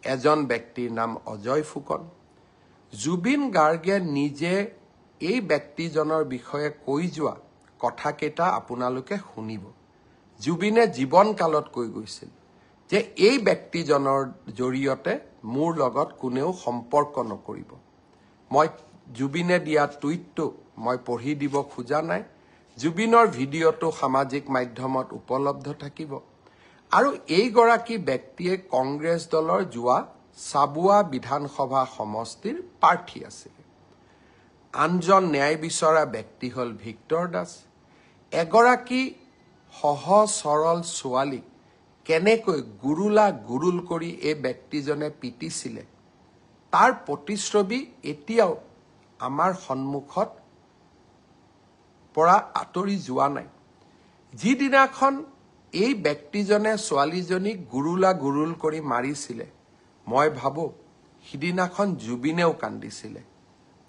এজন ব্যক্তিৰ নাম অজয় ফুকন। জুবিন গাৰ্গে নিজে এই ব্যক্তিজনৰ বিষয়ে কৈ যোৱা কথাকেইটা আপোনালোকে শুনিব। জুবিনে জীৱনকালত কৈ গৈছিল যে এই ব্যক্তিজনৰ জৰিয়তে মোৰ লগত কোনেও সম্পৰ্ক নকৰিব। মই জুবিনে দিয়া টুইটটো মই পঢ়ি দিব খোজা নাই। জুবিনৰ ভিডিঅ'টো সামাজিক মাধ্যমত উপলব্ধ থাকিব। আৰু এইগৰাকী ব্যক্তিয়ে কংগ্ৰেছ দলৰ যোৱা চাবুৱা বিধানসভা সমষ্টিৰ প্ৰাৰ্থী আছিল। আনজন ন্যায় বিচৰা ব্যক্তি হ'ল ভিক্টৰ দাস। এগৰাকী সহজ সৰল ছোৱালীক কেনেকৈ গুৰুল কৰি এই ব্যক্তিজনে পিটিছিলে তাৰ প্ৰতিচ্ছবি এতিয়াও আমাৰ সন্মুখত পৰা আঁতৰি যোৱা নাই। যিদিনাখন এই ব্যক্তিজনে ছোৱালীজনীক গুৰুল কৰি মাৰিছিলে, মই ভাবোঁ সিদিনাখন জুবিনেও কান্দিছিলে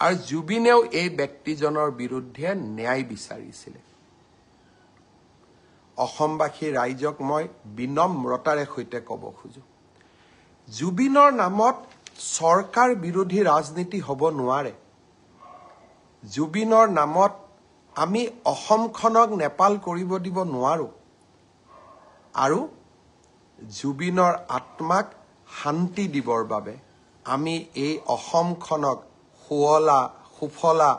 আৰু জুবিনেও এই ব্যক্তিজনৰ বিৰুদ্ধে ন্যায় বিচাৰিছিলে। অসমবাসী ৰাইজক মই বিনম্ৰতাৰে সৈতে ক'ব খোজোঁ, জুবিনৰ নামত চৰকাৰ বিৰোধী ৰাজনীতি হ'ব নোৱাৰে। জুবিনৰ নামত আমি অসমখনক নেপাল কৰিব দিব নোৱাৰোঁ আৰু জুবিনৰ আত্মাক শান্তি দিবৰ বাবে আমি এই অসমখনক সুফলা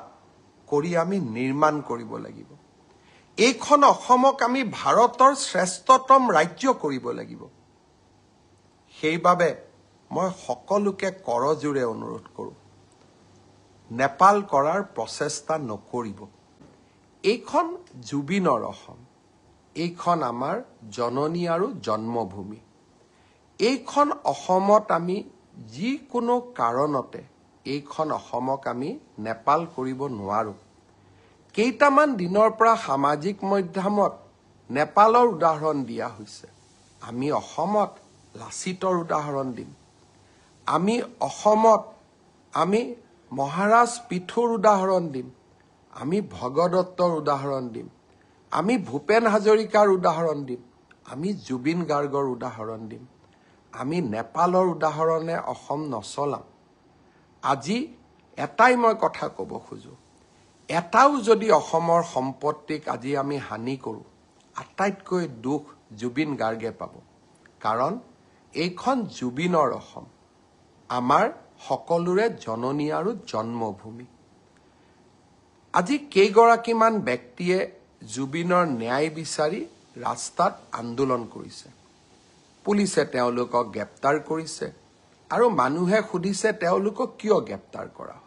কৰি আমি নিৰ্মাণ কৰিব লাগিব। এইখন অসমক আমি ভাৰতৰ শ্ৰেষ্ঠতম ৰাজ্য কৰিব লাগিব। সেইবাবে মই সকলোকে কৰজোৰে অনুৰোধ কৰোঁ, নেপাল কৰাৰ প্ৰচেষ্টা নকৰিব। এইখন জুবিনৰ অসম, এইখন আমাৰ জননী আৰু জন্মভূমি। এইখন অসমত আমি যিকোনো কাৰণতে এইখন অসমক আমি নেপাল কৰিব নোৱাৰোঁ। কেইটামান দিনৰ পৰা সামাজিক মাধ্যমত নেপালৰ উদাহৰণ দিয়া হৈছে। আমি অসমত লাচিতৰ উদাহৰণ দিম। আমি অসমত আমি মহাৰাজ পিথুৰ উদাহৰণ দিম। আমি ভগদত্তৰ উদাহৰণ দিম। আমি ভূপেন হাজৰিকাৰ উদাহৰণ দিম। আমি জুবিন গাৰ্গৰ উদাহৰণ দিম। আমি নেপালৰ উদাহৰণে অসম নচলাম। আজি এটাই মই কথা ক'ব খোজোঁ, এটাও যদি অসমৰ সম্পত্তিক আজি আমি হানি কৰোঁ, আটাইতকৈ দুখ জুবিন গাৰ্গে পাব। কাৰণ এইখন জুবিনৰ অসম, আমাৰ সকলোৰে জননী আৰু জন্মভূমি। আজি কেইগৰাকীমান ব্যক্তিয়ে জুবিনৰ ন্যায় বিচাৰি ৰাস্তাত আন্দোলন কৰিছে। পুলিচে তেওঁলোকক গ্ৰেপ্তাৰ কৰিছে আৰু মানুহে সুধিছে তেওঁলোকক কিয় গ্ৰেপ্তাৰ কৰা হ'ল।